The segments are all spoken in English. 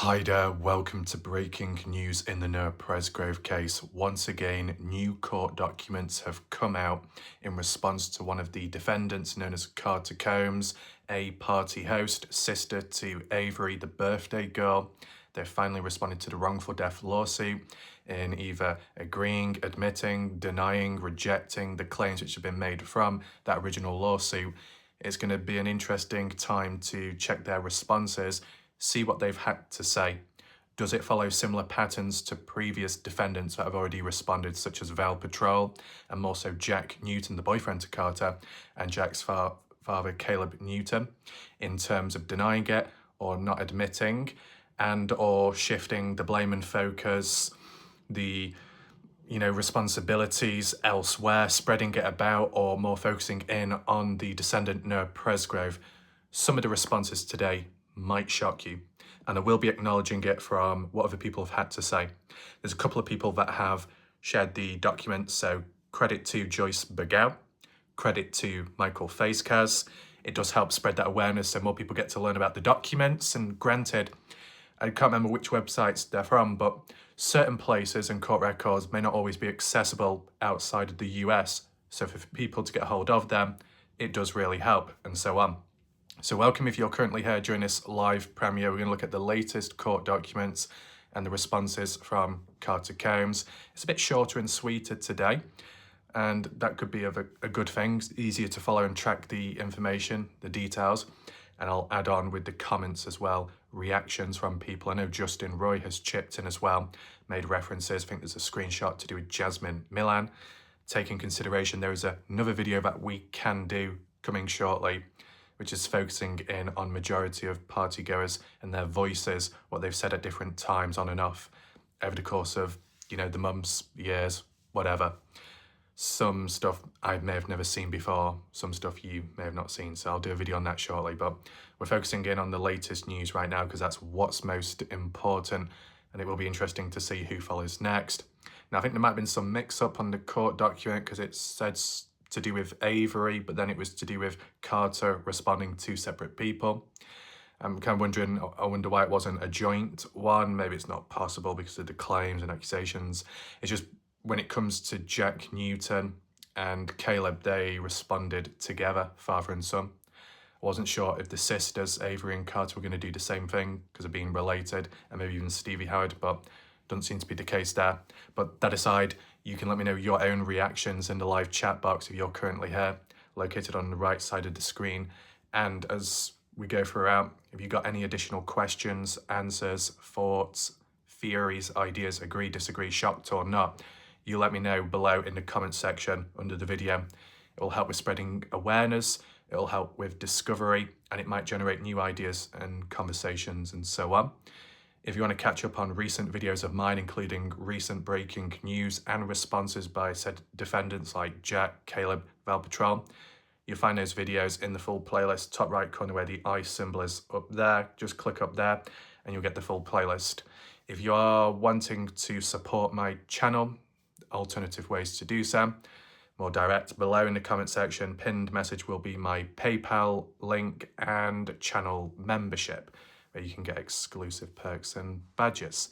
Hi there, welcome to breaking news in the Noah Presgrove case. Once again, new court documents have come out in response to one of the defendants known as Carter Combs, a party host, sister to Avery, the birthday girl. They've finally responded to the wrongful death lawsuit in either agreeing, admitting, denying, rejecting the claims which have been made from that original lawsuit. It's going to be an interesting time to check their responses, see what they've had to say. Does it follow similar patterns to previous defendants that have already responded, such as Val Patrol and more so Jack Newton, the boyfriend to Carter, and Jack's father, Caleb Newton, in terms of denying it or not admitting and or shifting the blame and focus, the responsibilities elsewhere, spreading it about, or more focusing in on the descendant Noah Presgrove. Some of the responses today might shock you, and I will be acknowledging it from what other people have had to say. There's a couple of people that have shared the documents, so credit to Joyce Bergow, credit to Michael Facekaz. It does help spread that awareness so more people get to learn about the documents, and granted, I can't remember which websites they're from, but certain places and court records may not always be accessible outside of the US, so for people to get hold of them, it does really help, and so on. So welcome if you're currently here during this live premiere. We're going to look at the latest court documents and the responses from Carter Combs. It's a bit shorter and sweeter today, and that could be a good thing. It's easier to follow and track the information, the details, and I'll add on with the comments as well, reactions from people. I know Justin Roy has chipped in as well, made references. I think there's a screenshot to do with Jasmine Milan. Take in consideration, there is another video that we can do coming shortly, which is focusing in on majority of partygoers and their voices, what they've said at different times on and off over the course of, the months, years, whatever. Some stuff I may have never seen before, some stuff you may have not seen, so I'll do a video on that shortly, but we're focusing in on the latest news right now because that's what's most important, and it will be interesting to see who follows next. Now, I think there might have been some mix-up on the court document because it said to do with Avery, but then it was to do with Carter responding to separate people. I'm kind of wondering, I wonder why it wasn't a joint one. Maybe it's not possible because of the claims and accusations. It's just when it comes to Jack Newton and Caleb, they responded together, father and son. I wasn't sure if the sisters, Avery and Carter, were going to do the same thing because of being related, and maybe even Stevie Howard, but doesn't seem to be the case there. But that aside, you can let me know your own reactions in the live chat box if you're currently here, located on the right side of the screen. And as we go throughout, if you've got any additional questions, answers, thoughts, theories, ideas, agree, disagree, shocked or not, you let me know below in the comment section under the video. It will help with spreading awareness, it will help with discovery, and it might generate new ideas and conversations and so on. If you want to catch up on recent videos of mine, including recent breaking news and responses by said defendants like Jack, Caleb, Val Patrol, you'll find those videos in the full playlist, top right corner where the I symbol is up there. Just click up there and you'll get the full playlist. If you are wanting to support my channel, alternative ways to do so, more direct, below in the comment section, pinned message will be my PayPal link and channel membership, where you can get exclusive perks and badges.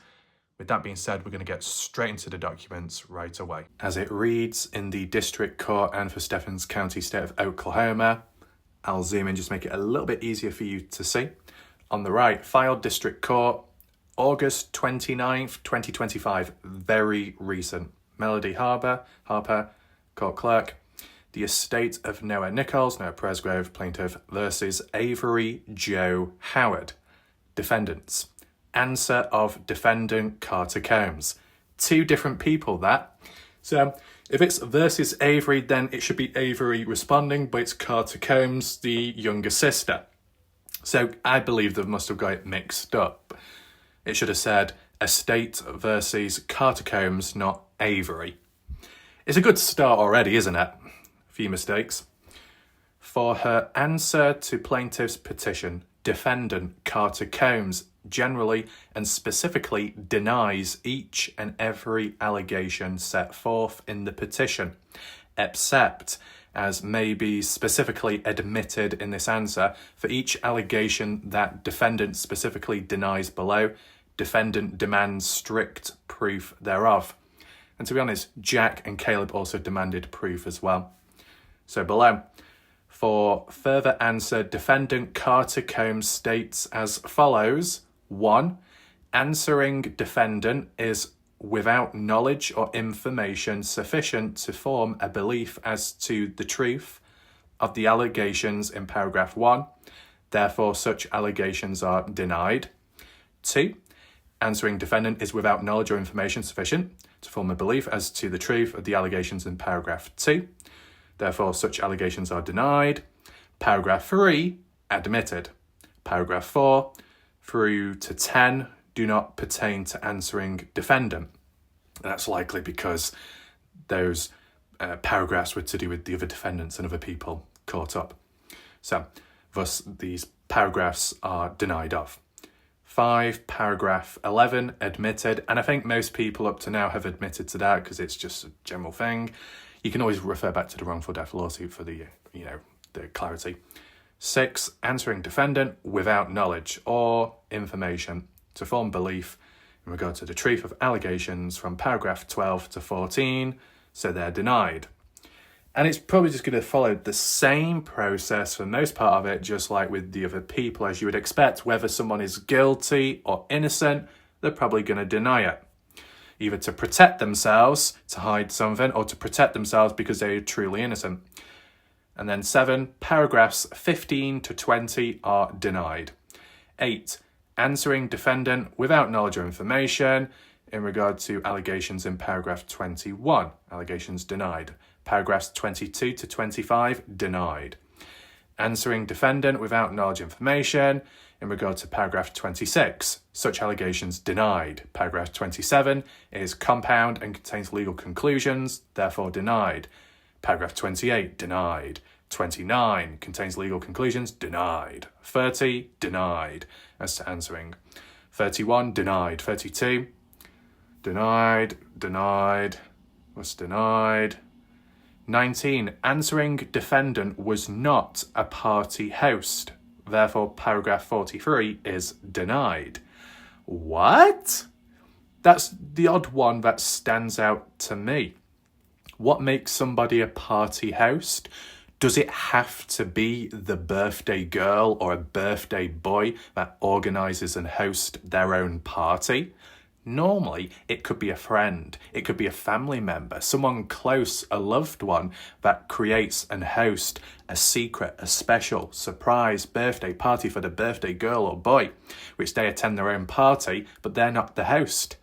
With that being said, we're going to get straight into the documents right away. As it reads in the District Court and for Stephens County, State of Oklahoma, I'll zoom in, just make it a little bit easier for you to see. On the right, filed District Court, August 29th, 2025, very recent. Melody Harper, Court Clerk. The estate of Noah Nichols, Noah Presgrove, plaintiff, versus Avery Joe Howard. Defendants. Answer of defendant Carter Combs. Two different people, that. So if it's versus Avery, then it should be Avery responding, but it's Carter Combs, the younger sister. So I believe they must have got it mixed up. It should have said estate versus Carter Combs, not Avery. It's a good start already, isn't it? A few mistakes. For her answer to plaintiff's petition, defendant Carter Combs generally and specifically denies each and every allegation set forth in the petition, except as may be specifically admitted in this answer, for each allegation that defendant specifically denies below, defendant demands strict proof thereof. And to be honest, Jack and Caleb also demanded proof as well. So below, for further answer, defendant Carter Combs states as follows. 1. Answering defendant is without knowledge or information sufficient to form a belief as to the truth of the allegations in paragraph 1. Therefore, such allegations are denied. 2. Answering defendant is without knowledge or information sufficient to form a belief as to the truth of the allegations in paragraph 2. Therefore, such allegations are denied. Paragraph 3, admitted. Paragraph 4 through to 10 do not pertain to answering defendant. That's likely because those paragraphs were to do with the other defendants and other people caught up. So, thus, these paragraphs are denied of. 5, paragraph 11, admitted. And I think most people up to now have admitted to that because it's just a general thing. You can always refer back to the wrongful death lawsuit for the clarity. 6, answering defendant without knowledge or information to form belief in regard to the truth of allegations from paragraph 12 to 14, so they're denied. And it's probably just going to follow the same process for most part of it, just like with the other people, as you would expect. Whether someone is guilty or innocent, they're probably going to deny it. Either to protect themselves, to hide something, or to protect themselves because they're truly innocent. And then 7, paragraphs 15 to 20 are denied. 8, answering defendant without knowledge or information in regard to allegations in paragraph 21. Allegations denied. Paragraphs 22 to 25 denied. Answering defendant without knowledge or information in regard to paragraph 26. Such allegations denied. Paragraph 27 is compound and contains legal conclusions, therefore denied. Paragraph 28 denied. 29 contains legal conclusions, denied. 30 denied as to answering. 31 denied. 32 denied, was denied. 19, answering defendant was not a party host. Therefore, paragraph 43 is denied. What? That's the odd one that stands out to me. What makes somebody a party host? Does it have to be the birthday girl or a birthday boy that organises and hosts their own party? Normally, it could be a friend, it could be a family member, someone close, a loved one that creates and hosts a secret, a special, surprise birthday party for the birthday girl or boy, which they attend their own party, but they're not the host.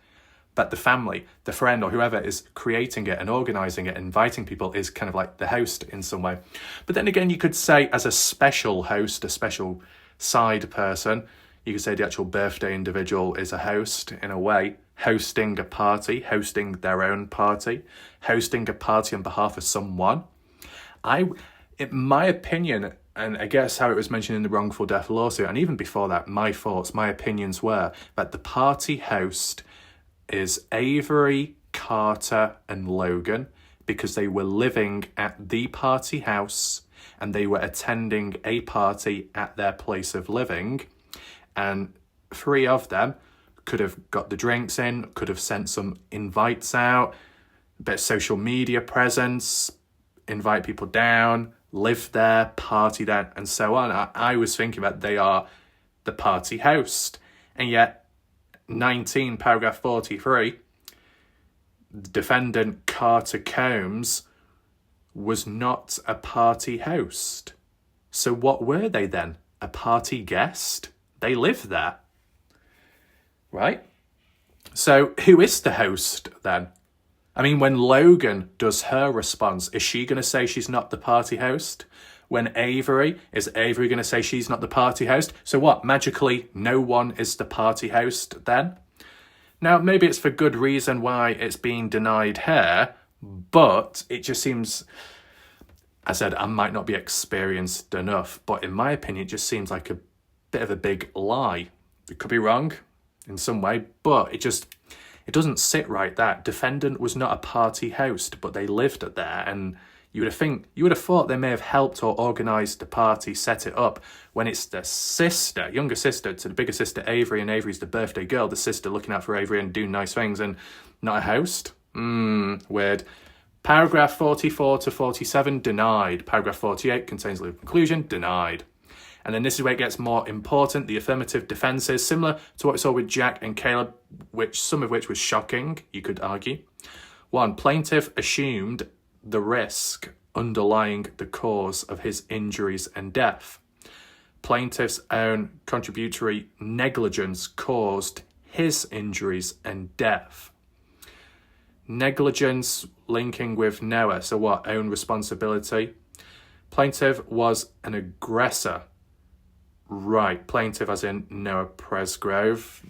But the family, the friend, or whoever is creating it and organising it, inviting people, is kind of like the host in some way. But then again, you could say as a special host, a special side person, you could say the actual birthday individual is a host in a way, hosting a party, hosting their own party, hosting a party on behalf of someone. In my opinion, and I guess how it was mentioned in the wrongful death lawsuit, and even before that, my thoughts, my opinions were that the party host is Avery, Carter, and Logan, because they were living at the party house and they were attending a party at their place of living. And 3 of them could have got the drinks in, could have sent some invites out, a bit of social media presence, invite people down, live there, party there, and so on. I was thinking that they are the party host. And yet, 19, paragraph 43, the defendant Carter Combs was not a party host. So what were they then? A party guest? They live there, right? So who is the host then? I mean, when Logan does her response, is she going to say she's not the party host? When is Avery going to say she's not the party host? So what, magically no one is the party host then? Now, maybe it's for good reason why it's being denied her, but it just seems, I said, I might not be experienced enough, but in my opinion, it just seems like a bit of a big lie. It could be wrong in some way, but it doesn't sit right. That defendant was not a party host, but they lived there, and You would have thought they may have helped or organised the party, set it up, when it's the sister, younger sister to the bigger sister Avery, and Avery's the birthday girl, the sister looking out for Avery and doing nice things, and not a host? Weird. Paragraph 44 to 47, denied. Paragraph 48 contains legal conclusion, denied. And then this is where it gets more important. The affirmative defences, similar to what we saw with Jack and Caleb, some of which was shocking, you could argue. 1. Plaintiff assumed the risk underlying the cause of his injuries and death. Plaintiff's own contributory negligence caused his injuries and death. Negligence linking with Noah, so what? Own responsibility. Plaintiff was an aggressor. Right, plaintiff as in Noah Presgrove,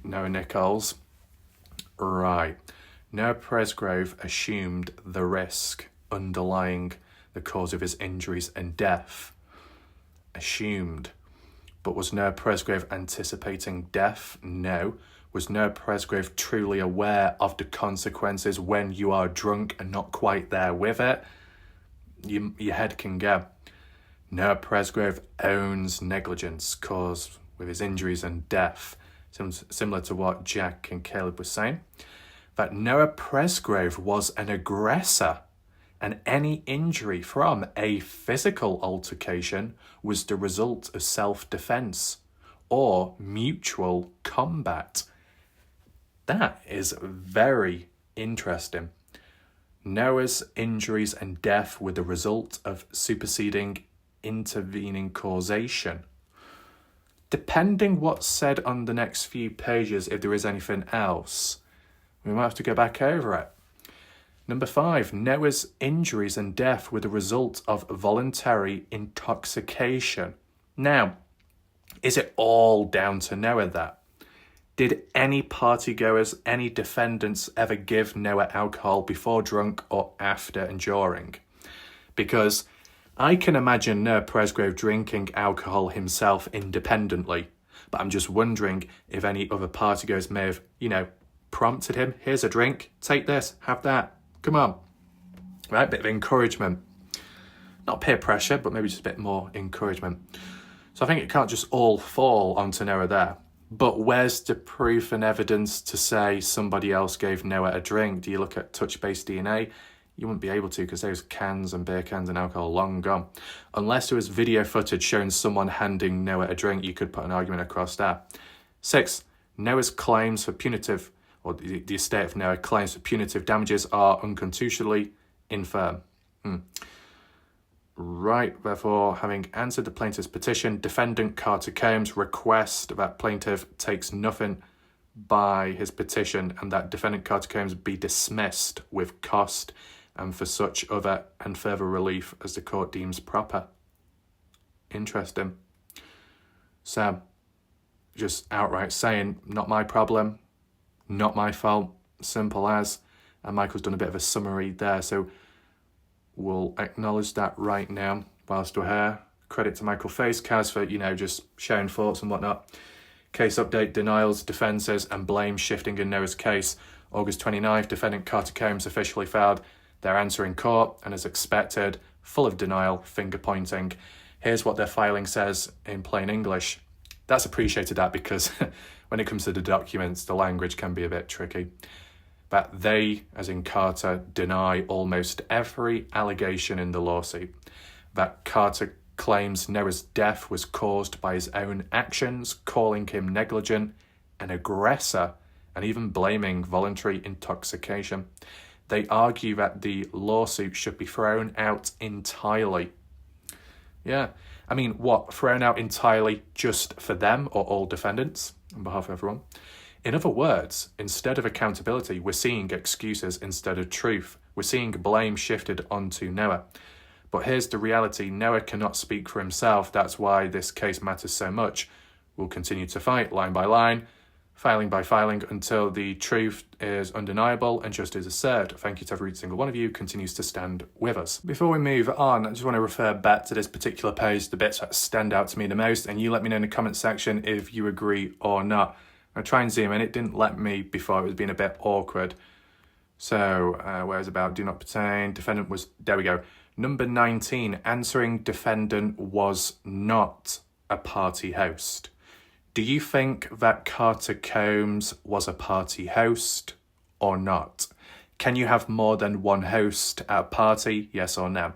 Noah Nichols. Right. Noah Presgrove assumed the risk underlying the cause of his injuries and death. Assumed. But was Noah Presgrove anticipating death? No. Was Noah Presgrove truly aware of the consequences when you are drunk and not quite there with it? Your head can go. Noah Presgrove owns negligence caused with his injuries and death, similar to what Jack and Caleb were saying. That Noah Presgrove was an aggressor, and any injury from a physical altercation was the result of self-defense or mutual combat. That is very interesting. Noah's injuries and death were the result of superseding intervening causation. Depending what's said on the next few pages, if there is anything else, we might have to go back over it. Number 5, Noah's injuries and death were the result of voluntary intoxication. Now, is it all down to Noah that? Did any partygoers, any defendants ever give Noah alcohol before drunk or after and during? Because I can imagine Noah Presgrove drinking alcohol himself independently, but I'm just wondering if any other partygoers may have, prompted him. Here's a drink, take this, have that, come on. Right, bit of encouragement. Not peer pressure, but maybe just a bit more encouragement. So I think it can't just all fall onto Noah there. But where's the proof and evidence to say somebody else gave Noah a drink? Do you look at touch-based DNA? You wouldn't be able to, because those cans and beer cans and alcohol long gone. Unless there was video footage showing someone handing Noah a drink, you could put an argument across that. 6, Noah's claims for punitive, or the estate of Noah claims for punitive damages are unconstitutionally infirm. Right, therefore, having answered the plaintiff's petition, defendant Carter Combs requests that plaintiff takes nothing by his petition and that defendant Carter Combs be dismissed with cost and for such other and further relief as the court deems proper. Interesting. So, just outright saying, not my problem, not my fault, simple as. And Michael's done a bit of a summary there, so we'll acknowledge that right now whilst we're here. Credit to Michael Facecast for, just sharing thoughts and whatnot. Case update, denials, defences and blame shifting in Noah's case. August 29th, defendant Carter Combs officially filed their answer in court, and as expected, full of denial, finger pointing. Here's what their filing says in plain English. That's appreciated that because when it comes to the documents, the language can be a bit tricky. But they, as in Carter, deny almost every allegation in the lawsuit. That Carter claims Noah's death was caused by his own actions, calling him negligent, an aggressor, and even blaming voluntary intoxication. They argue that the lawsuit should be thrown out entirely. Yeah, I mean, what, thrown out entirely just for them or all defendants on behalf of everyone? In other words, instead of accountability, we're seeing excuses instead of truth. We're seeing blame shifted onto Noah. But here's the reality, Noah cannot speak for himself. That's why this case matters so much. We'll continue to fight line by line, filing by filing, until the truth is undeniable and justice is served. Thank you to every single one of you who continues to stand with us. Before we move on, I just want to refer back to this particular page, the bits that stand out to me the most, and you let me know in the comment section if you agree or not. I try and zoom in. It didn't let me before. It was being a bit awkward. So, where's about do not pertain? Defendant was, there we go. Number 19, answering defendant was not a party host. Do you think that Carter Combs was a party host or not? Can you have more than one host at a party, yes or no?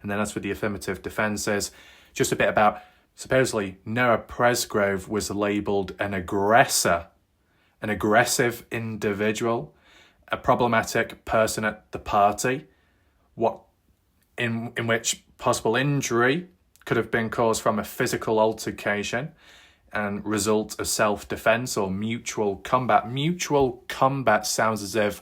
And then as for the affirmative defences, just a bit about, supposedly Noah Presgrove was labelled an aggressor, an aggressive individual, a problematic person at the party, in which possible injury could have been caused from a physical altercation and result of self-defense or mutual combat. Mutual combat sounds as if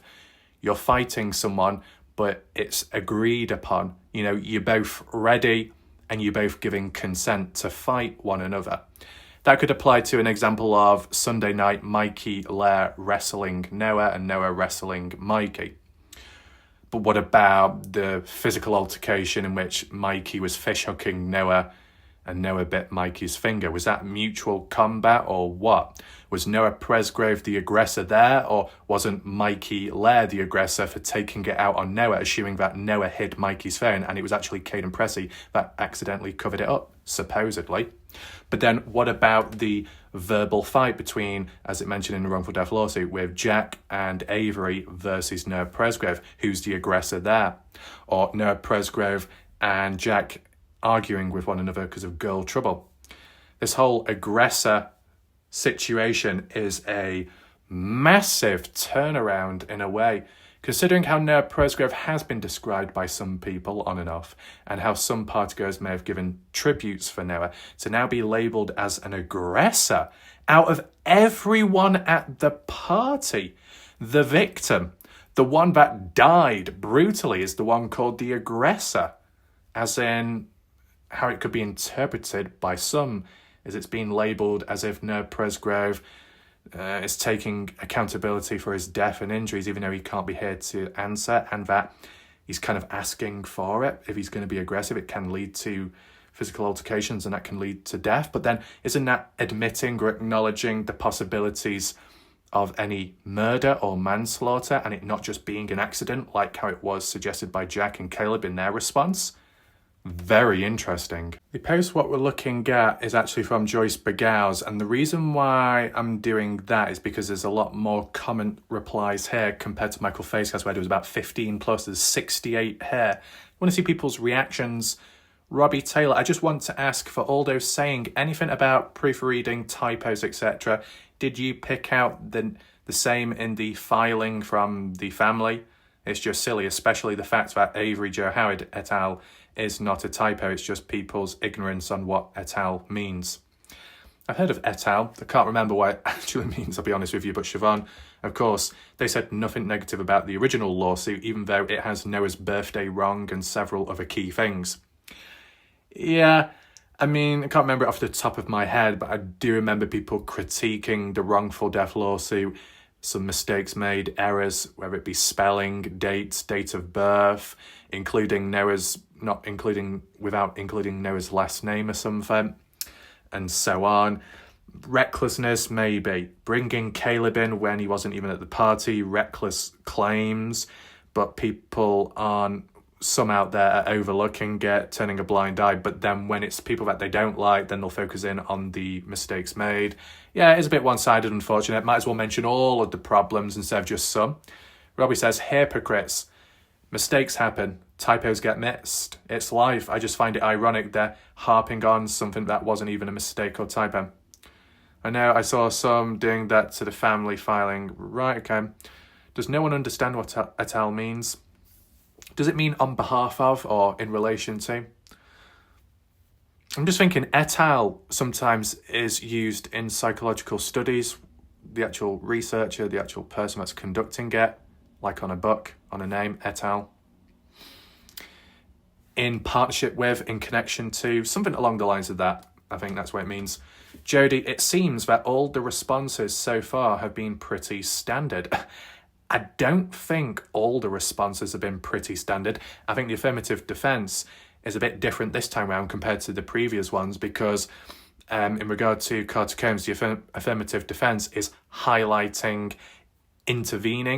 you're fighting someone, but it's agreed upon. You know, you're both ready and you're both giving consent to fight one another. That could apply to an example of Sunday night Mikey Lair wrestling Noah and Noah wrestling Mikey. But what about the physical altercation in which Mikey was fishhooking Noah and Noah bit Mikey's finger? Was that mutual combat or what? Was Noah Presgrove the aggressor there, or wasn't Mikey Lair the aggressor for taking it out on Noah, assuming that Noah hid Mikey's phone and it was actually Caden Pressey that accidentally covered it up, supposedly? But then what about the verbal fight between, as it mentioned in the wrongful death lawsuit, with Jack and Avery versus Noah Presgrove? Who's the aggressor there? Or Noah Presgrove and Jack arguing with one another because of girl trouble? This whole aggressor situation is a massive turnaround in a way, considering how Noah Presgrove has been described by some people on and off, and how some partygoers may have given tributes for Noah, to now be labelled as an aggressor out of everyone at the party. The victim, the one that died brutally, is the one called the aggressor, as in how it could be interpreted by some is it's being labelled as if Noah Presgrove is taking accountability for his death and injuries, even though he can't be here to answer, and that he's kind of asking for it. If he's going to be aggressive, it can lead to physical altercations and that can lead to death. But then isn't that admitting or acknowledging the possibilities of any murder or manslaughter and it not just being an accident, like how it was suggested by Jack and Caleb in their response? Very interesting. The post what we're looking at is actually from Joyce Begow's, and the reason why I'm doing that is because there's a lot more comment replies here compared to Michael Facecast, where there was about 15 plus, there's 68 here. I want to see people's reactions. Robbie Taylor, I just want to ask, for all those saying anything about proofreading, typos, etc., did you pick out the same in the filing from the family? It's just silly, especially the fact that Avery Joe Howard et al. Is not a typo, it's just people's ignorance on what et al. Means. I've heard of et al. I can't remember what it actually means, I'll be honest with you, but Siobhan, of course, they said nothing negative about the original lawsuit, even though it has Noah's birthday wrong and several other key things. Yeah, I mean, I can't remember it off the top of my head, but I do remember people critiquing the wrongful death lawsuit, some mistakes made, errors, whether it be spelling, dates, date of birth, without including Noah's last name or something, and so on. Recklessness, maybe. Bringing Caleb in when he wasn't even at the party, reckless claims, but people aren't, some out there are overlooking it, turning a blind eye, but then when it's people that they don't like, then they'll focus in on the mistakes made. Yeah, it's a bit one-sided, unfortunate. Might as well mention all of the problems instead of just some. Robbie says, hypocrites. Mistakes happen. Typos get missed. It's life. I just find it ironic they're harping on something that wasn't even a mistake or typo. I know I saw some doing that to the family filing. Right, okay. Does no one understand what et al. Means? Does it mean on behalf of or in relation to? I'm just thinking et al. Sometimes is used in psychological studies. The actual researcher, the actual person that's conducting it, like on a book, on a name, et al. In partnership with, in connection to, something along the lines of that. I think that's what it means. Jody, it seems that all the responses so far have been pretty standard. I don't think all the responses have been pretty standard. I think the affirmative defence is a bit different this time around compared to the previous ones because in regard to Carter Combs, the affirmative defence is highlighting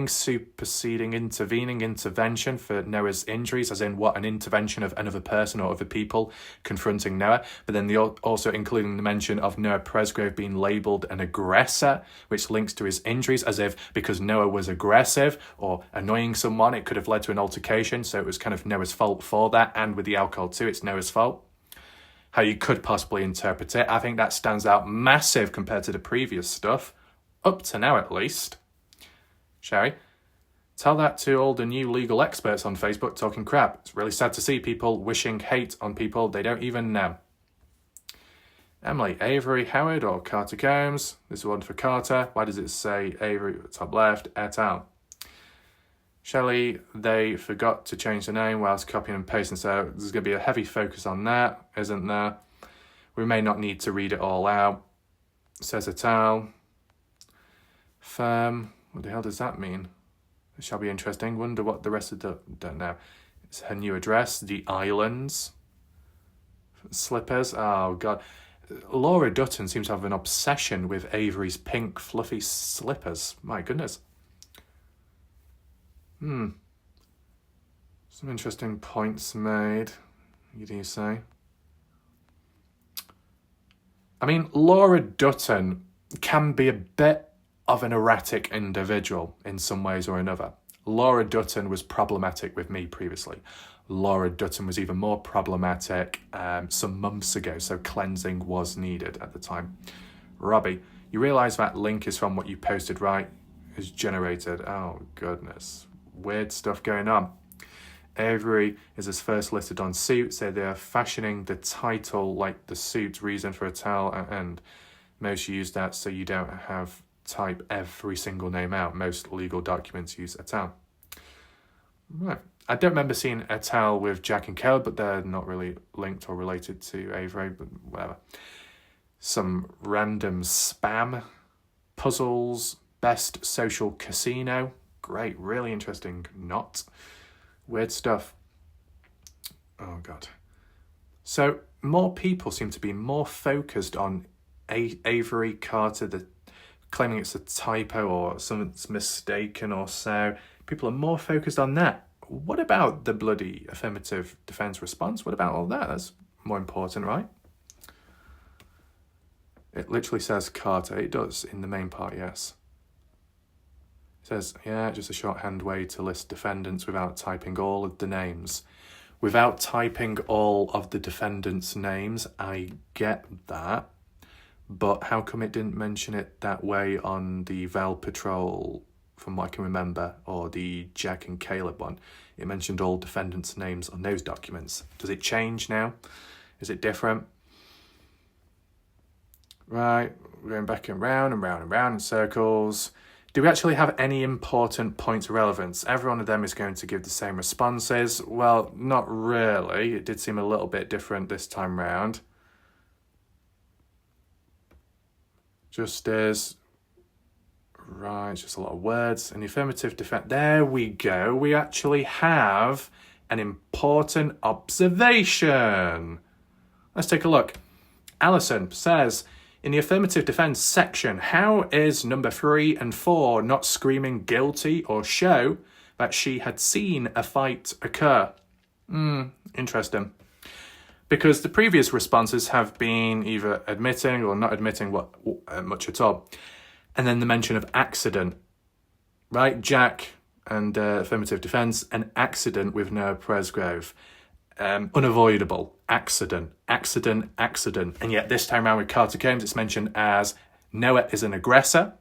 superseding intervention for Noah's injuries, as in what, an intervention of another person or other people confronting Noah. But then also including the mention of Noah Presgrove being labelled an aggressor, which links to his injuries, as if because Noah was aggressive or annoying someone, it could have led to an altercation. So it was kind of Noah's fault for that. And with the alcohol too, it's Noah's fault. How you could possibly interpret it, I think that stands out massive compared to the previous stuff, up to now at least. Shall we? Tell that to all the new legal experts on Facebook talking crap. It's really sad to see people wishing hate on people they don't even know. Emily, Avery Howard or Carter Combs? This is one for Carter. Why does it say Avery at the top left, et al.? Shelley, they forgot to change the name whilst copying and pasting, so there's going to be a heavy focus on that, isn't there? We may not need to read it all out. Says et al. Firm. What the hell does that mean? It shall be interesting. Wonder what the rest of the... Don't know. It's her new address. The Islands. Slippers. Oh, God. Laura Dutton seems to have an obsession with Avery's pink, fluffy slippers. My goodness. Some interesting points made. What do you say? I mean, Laura Dutton can be a bit of an erratic individual in some ways or another. Laura Dutton was problematic with me previously. Laura Dutton was even more problematic some months ago, so cleansing was needed at the time. Robbie, you realise that link is from what you posted, right? Is generated. Oh, goodness. Weird stuff going on. Avery is as first listed on Suit, so they're fashioning the title like the Suit reason for a tell, and most use that so you don't have type every single name out. Most legal documents use et al. Right. I don't remember seeing et al. With Jack and Caleb, but they're not really linked or related to Avery, but whatever. Some random spam. Puzzles. Best social casino. Great. Really interesting. Not. Weird stuff. Oh, God. So more people seem to be more focused on Avery Carter, claiming it's a typo or something's mistaken or so. People are more focused on that. What about the bloody affirmative defence response? What about all that? That's more important, right? It literally says Carter. It does in the main part, yes. It says, yeah, just a shorthand way to list defendants without typing all of the names. Without typing all of the defendants' names, I get that. But how come it didn't mention it that way on the Val Patrol, from what I can remember, or the Jack and Caleb one? It mentioned all defendants' names on those documents. Does it change now? Is it different? Right, we're going back and round and round and round in circles. Do we actually have any important points of relevance? Every one of them is going to give the same responses. Well, not really. It did seem a little bit different this time round. Just as, right, just a lot of words. An affirmative defense. There we go. We actually have an important observation. Let's take a look. Alison says, in the affirmative defense section, how is number 3 and 4 not screaming guilty or show that she had seen a fight occur? Interesting. Because the previous responses have been either admitting or not admitting much at all. And then the mention of accident, right? Jack and affirmative defence, an accident with Noah Presgrove. Unavoidable, accident. And yet this time around with Carter Combs, it's mentioned as Noah is an aggressor.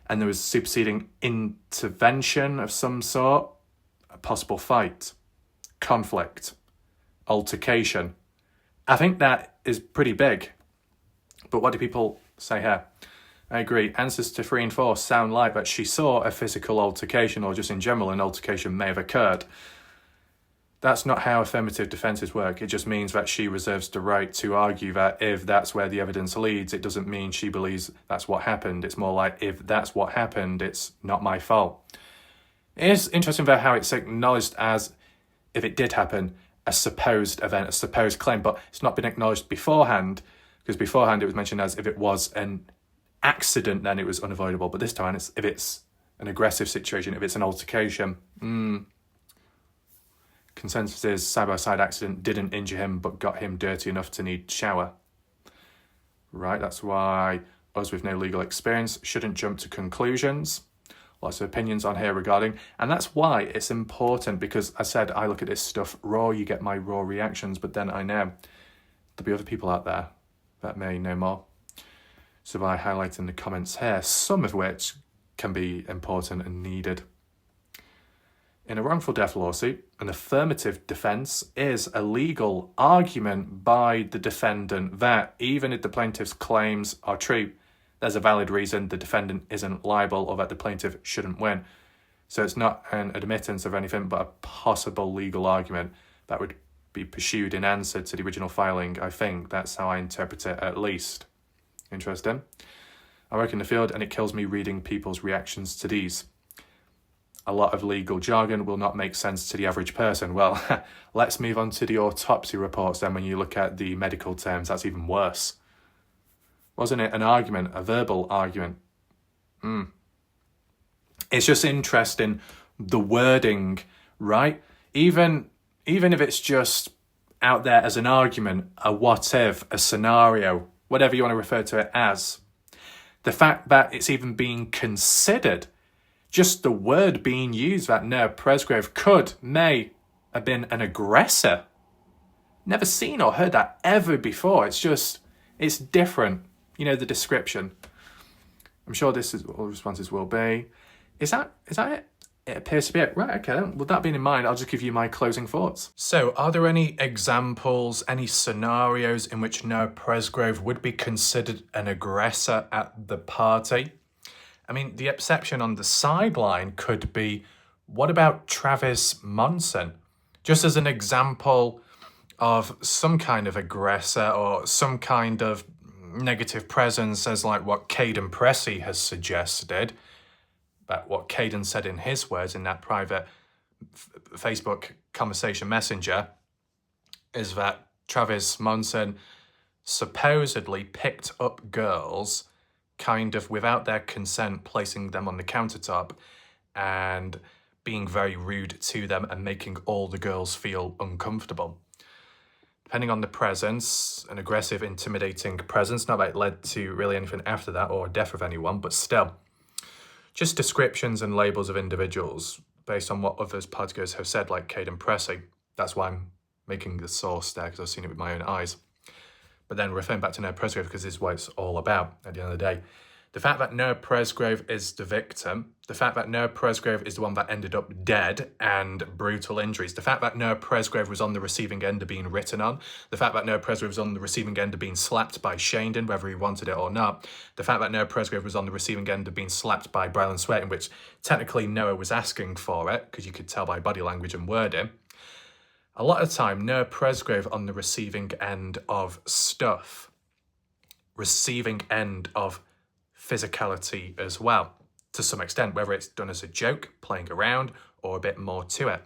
And there was superseding intervention of some sort, a possible fight, conflict, altercation. I think that is pretty big. But what do people say here? I agree. Answers to 3 and 4 sound like that she saw a physical altercation, or just in general an altercation may have occurred. That's not how affirmative defences work. It just means that she reserves the right to argue that if that's where the evidence leads, it doesn't mean she believes that's what happened. It's more like, if that's what happened, it's not my fault. It is interesting about how it's acknowledged as, if it did happen, a supposed event, a supposed claim, but it's not been acknowledged beforehand, because beforehand it was mentioned as if it was an accident, then it was unavoidable. But this time, if it's an aggressive situation, if it's an altercation. Consensus is side-by-side accident didn't injure him but got him dirty enough to need shower. Right, that's why us with no legal experience shouldn't jump to conclusions. Lots of opinions on here regarding, and that's why it's important, because I said I look at this stuff raw, you get my raw reactions, but then I know there'll be other people out there that may know more. So by highlighting the comments here, some of which can be important and needed. In a wrongful death lawsuit, an affirmative defence is a legal argument by the defendant that even if the plaintiff's claims are true, there's a valid reason the defendant isn't liable or that the plaintiff shouldn't win. So it's not an admittance of anything but a possible legal argument that would be pursued in answer to the original filing. I think that's how I interpret it, at least. Interesting. I work in the field and it kills me reading people's reactions to these. A lot of legal jargon will not make sense to the average person. Well, let's move on to the autopsy reports then. When you look at the medical terms, that's even worse. Wasn't it an argument, a verbal argument? It's just interesting, the wording, right? Even if it's just out there as an argument, a what if, a scenario, whatever you want to refer to it as, the fact that it's even being considered, just the word being used, that Noah Presgrove may have been an aggressor. Never seen or heard that ever before. It's different. You know, the description. I'm sure this is what all responses will be. Is that it? It appears to be it. Right, okay then. With that being in mind, I'll just give you my closing thoughts. So, are there any examples, any scenarios in which Noah Presgrove would be considered an aggressor at the party? I mean, the exception on the sideline could be, what about Travis Monson? Just as an example of some kind of aggressor or some kind of negative presence, as like what Caden Pressey has suggested, but what Caden said in his words in that private Facebook conversation messenger is that Travis Monson supposedly picked up girls kind of without their consent, placing them on the countertop and being very rude to them and making all the girls feel uncomfortable. Depending on the presence, an aggressive, intimidating presence, not that it led to really anything after that or death of anyone, but still. Just descriptions and labels of individuals based on what others partygoers have said, like Caden Pressey. That's why I'm making the source there, because I've seen it with my own eyes. But then referring back to Noah Presgrove, because this is what it's all about at the end of the day. The fact that Noah Presgrove is the victim, the fact that Noah Presgrove is the one that ended up dead and brutal injuries, the fact that Noah Presgrove was on the receiving end of being written on, the fact that Noah Presgrove was on the receiving end of being slapped by Shandon, whether he wanted it or not, the fact that Noah Presgrove was on the receiving end of being slapped by Brylan Sweat, in which technically Noah was asking for it, because you could tell by body language and wording. A lot of time, Noah Presgrove on the receiving end of stuff, receiving end of physicality as well, to some extent, whether it's done as a joke, playing around, or a bit more to it.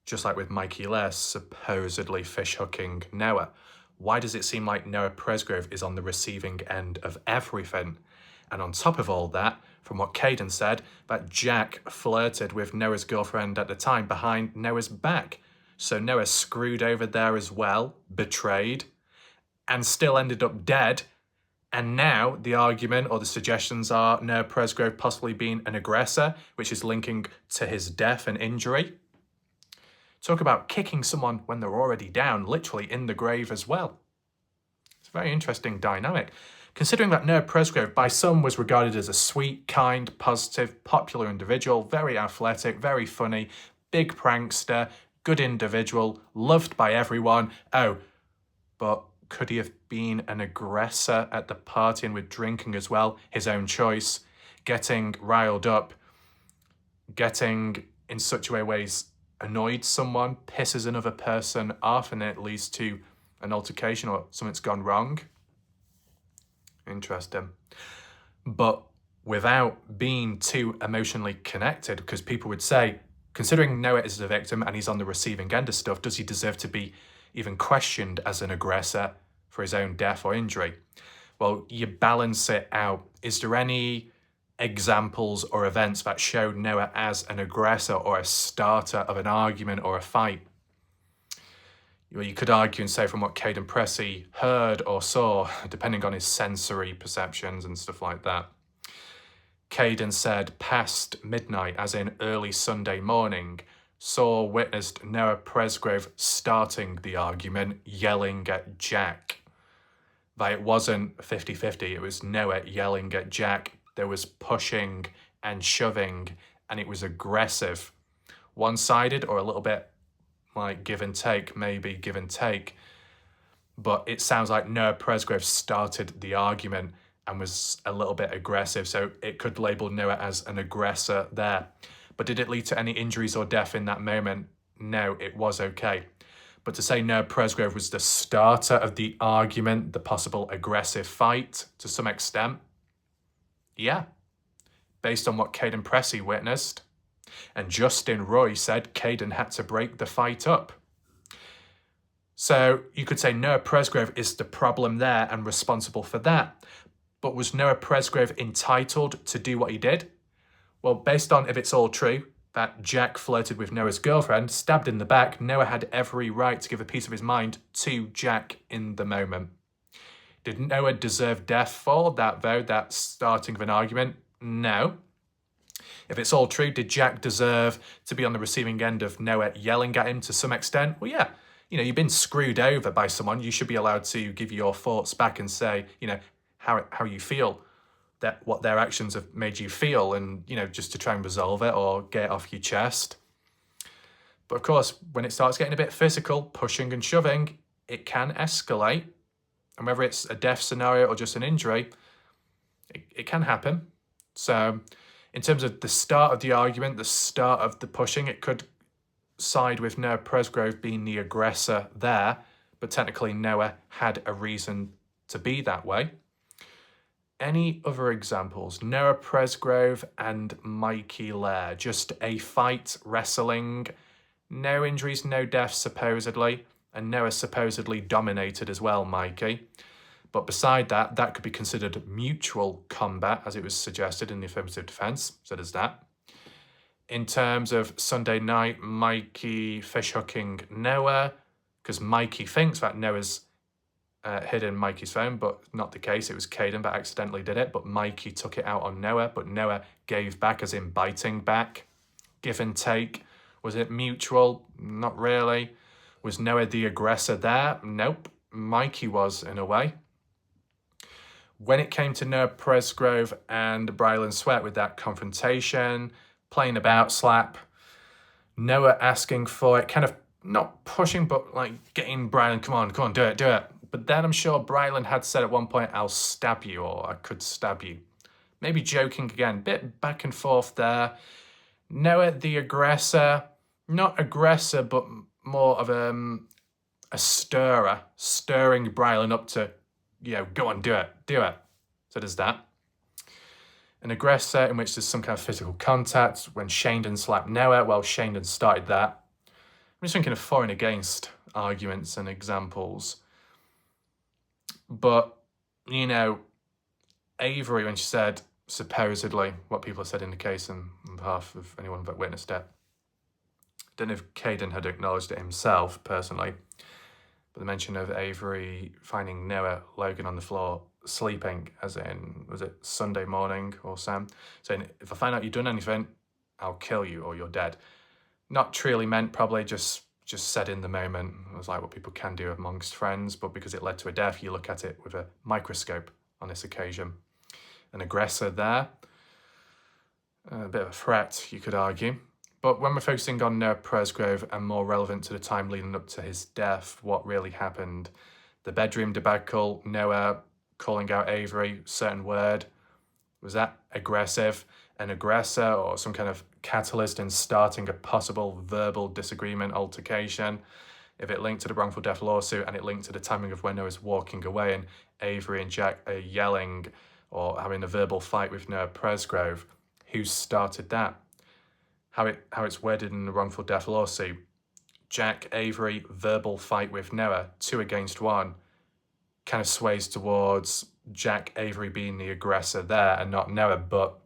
Just like with Mikey Les supposedly fish-hooking Noah. Why does it seem like Noah Presgrove is on the receiving end of everything? And on top of all that, from what Caden said, that Jack flirted with Noah's girlfriend at the time behind Noah's back. So Noah screwed over there as well, betrayed, and still ended up dead. And now the argument or the suggestions are Noah Presgrove possibly being an aggressor, which is linking to his death and injury. Talk about kicking someone when they're already down, literally in the grave as well. It's a very interesting dynamic. Considering that Noah Presgrove by some was regarded as a sweet, kind, positive, popular individual, very athletic, very funny, big prankster, good individual, loved by everyone. Oh, but could he have been an aggressor at the party and with drinking as well? His own choice. Getting riled up. Getting in such a way ways annoyed someone, pisses another person off, and it leads to an altercation or something's gone wrong. Interesting. But without being too emotionally connected, because people would say, considering Noah is the victim and he's on the receiving end of stuff, does he deserve to be even questioned as an aggressor for his own death or injury? Well, you balance it out. Is there any examples or events that show Noah as an aggressor or a starter of an argument or a fight. You could argue and say from what Caden Pressey heard or saw, depending on his sensory perceptions and stuff like that. Caden said past midnight, as in early Sunday morning, witnessed Noah Presgrove starting the argument, yelling at Jack. That it wasn't 50-50, it was Noah yelling at Jack. There was pushing and shoving, and it was aggressive. One-sided or a little bit like give and take, maybe give and take. But it sounds like Noah Presgrove started the argument and was a little bit aggressive, so it could label Noah as an aggressor there. But did it lead to any injuries or death in that moment? No, it was okay. But to say Noah Presgrove was the starter of the argument, the possible aggressive fight, to some extent, yeah, based on what Caden Pressey witnessed. And Justin Roy said Caden had to break the fight up. So you could say Noah Presgrove is the problem there and responsible for that. But was Noah Presgrove entitled to do what he did? Well, based on if it's all true, that Jack flirted with Noah's girlfriend, stabbed in the back, Noah had every right to give a piece of his mind to Jack in the moment. Did Noah deserve death for that, though, that starting of an argument? No. If it's all true, did Jack deserve to be on the receiving end of Noah yelling at him to some extent? Well, yeah. You've been screwed over by someone. You should be allowed to give your thoughts back and say, how you feel, that what their actions have made you feel, and, just to try and resolve it or get it off your chest. But of course, when it starts getting a bit physical, pushing and shoving, it can escalate. And whether it's a death scenario or just an injury, it can happen. So in terms of the start of the argument, the start of the pushing, it could side with Noah Presgrove being the aggressor there, but technically Noah had a reason to be that way. Any other examples? Noah Presgrove and Mikey Lair, just a fight, wrestling, no injuries, no deaths supposedly, and Noah supposedly dominated as well, Mikey. But beside that, that could be considered mutual combat, as it was suggested in the affirmative defence, so there's that. In terms of Sunday night, Mikey fishhooking Noah, because Mikey thinks that Noah's hidden Mikey's phone, but not the case. It was Caden that accidentally did it, but Mikey took it out on Noah, but Noah gave back, as in biting back. Give and take. Was it mutual? Not really. Was Noah the aggressor there? Nope. Mikey was, in a way. When it came to Noah Presgrove and Brylan Sweat with that confrontation, playing about slap, Noah asking for it, kind of not pushing, but like getting Brylan, come on, do it. But then I'm sure Brylan had said at one point, I'll stab you, or I could stab you. Maybe joking again, bit back and forth there. Noah the aggressor, not aggressor, but more of a stirrer, stirring Brylan up to, go on, do it. So there's that. An aggressor in which there's some kind of physical contact. When Shandon slapped Noah, well, Shandon started that. I'm just thinking of for and against arguments and examples. But, Avery, when she said, supposedly, what people have said in the case on behalf of anyone that witnessed it, I don't know if Caden had acknowledged it himself, personally, but the mention of Avery finding Noah Logan on the floor sleeping, as in, was it Sunday morning or Sam, saying, if I find out you've done anything, I'll kill you or you're dead. Not truly meant, probably just said in the moment. It was like what people can do amongst friends, but because it led to a death, you look at it with a microscope on this occasion. An aggressor there. A bit of a threat, you could argue. But when we're focusing on Noah Presgrove and more relevant to the time leading up to his death, what really happened? The bedroom debacle, Noah calling out Avery, certain word. Was that aggressive? An aggressor or some kind of catalyst in starting a possible verbal disagreement, altercation? If it linked to the wrongful death lawsuit and it linked to the timing of when Noah was walking away and Avery and Jack are yelling or having a verbal fight with Noah Presgrove, who started that? How it's worded in the wrongful death lawsuit. Jack, Avery, verbal fight with Noah, 2 against 1, kind of sways towards Jack, Avery being the aggressor there and not Noah, but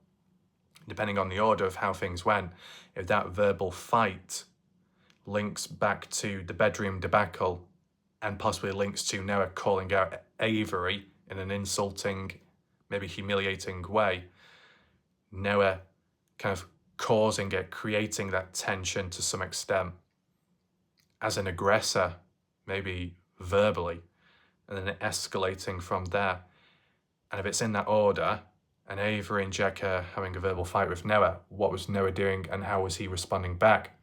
depending on the order of how things went, if that verbal fight links back to the bedroom debacle and possibly links to Noah calling out Avery in an insulting, maybe humiliating way, Noah kind of causing it, creating that tension to some extent as an aggressor, maybe verbally, and then it escalating from there. And if it's in that order, and Avery and Jack are having a verbal fight with Noah, what was Noah doing and how was he responding back?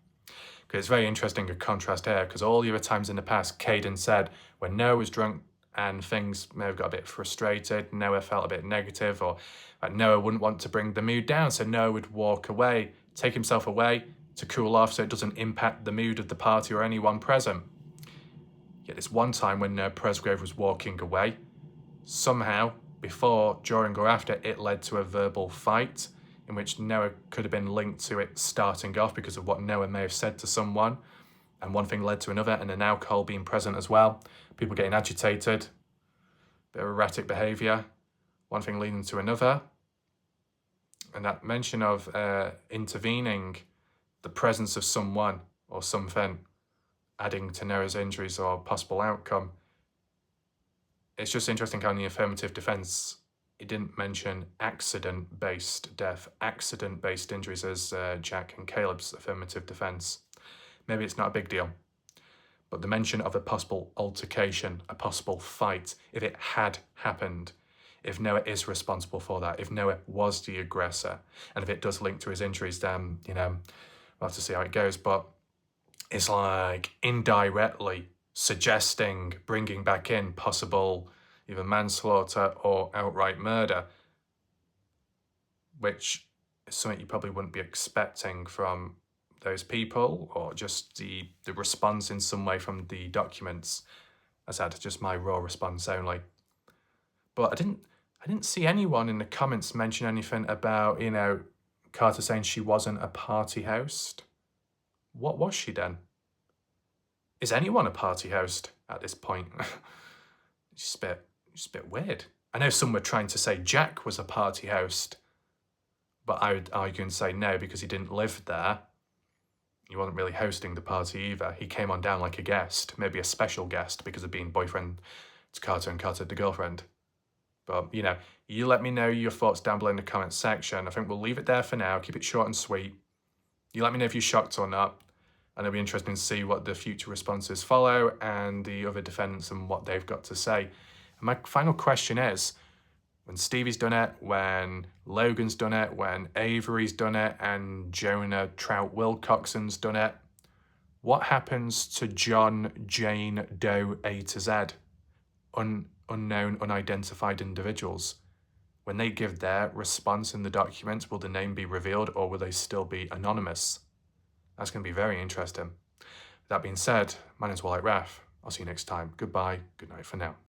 Because it's very interesting a contrast here, because all the other times in the past, Caden said when Noah was drunk and things may have got a bit frustrated, Noah felt a bit negative, or like Noah wouldn't want to bring the mood down, so Noah would walk away, take himself away to cool off so it doesn't impact the mood of the party or anyone present. Yet this one time when Noah Presgrove was walking away, somehow, before, during or after, it led to a verbal fight in which Noah could have been linked to it starting off because of what Noah may have said to someone, and one thing led to another, and then alcohol being present as well, people getting agitated, bit of erratic behaviour, one thing leading to another, and that mention of intervening, the presence of someone or something adding to Noah's injuries or possible outcome. It's just interesting how in the affirmative defence it didn't mention accident-based death, accident-based injuries as Jack and Caleb's affirmative defence. Maybe it's not a big deal, but the mention of a possible altercation, a possible fight, if it had happened, if Noah is responsible for that, if Noah was the aggressor, and if it does link to his injuries, then, we'll have to see how it goes, but it's like indirectly suggesting, bringing back in possible either manslaughter or outright murder, which is something you probably wouldn't be expecting from those people, or just the response in some way from the documents. As I said, just my raw response only. But I didn't see anyone in the comments mention anything about, Carter saying she wasn't a party host. What was she then? Is anyone a party host at this point? It's just a bit weird. I know some were trying to say Jack was a party host, but I would argue and say no, because he didn't live there. He wasn't really hosting the party either. He came on down like a guest, maybe a special guest because of being boyfriend to Carter and Carter the girlfriend. But, you let me know your thoughts down below in the comments section. I think we'll leave it there for now, keep it short and sweet. You let me know if you're shocked or not, and it'll be interesting to see what the future responses follow and the other defendants and what they've got to say. And my final question is, when Stevie's done it, when Logan's done it, when Avery's done it, and Jonah Trout Wilcoxon's done it, what happens to John, Jane, Doe, A to Z? Unknown, unidentified individuals. When they give their response in the documents, will the name be revealed or will they still be anonymous? That's going to be very interesting. That being said, my name's Wallite Raff. I'll see you next time. Goodbye. Good night for now.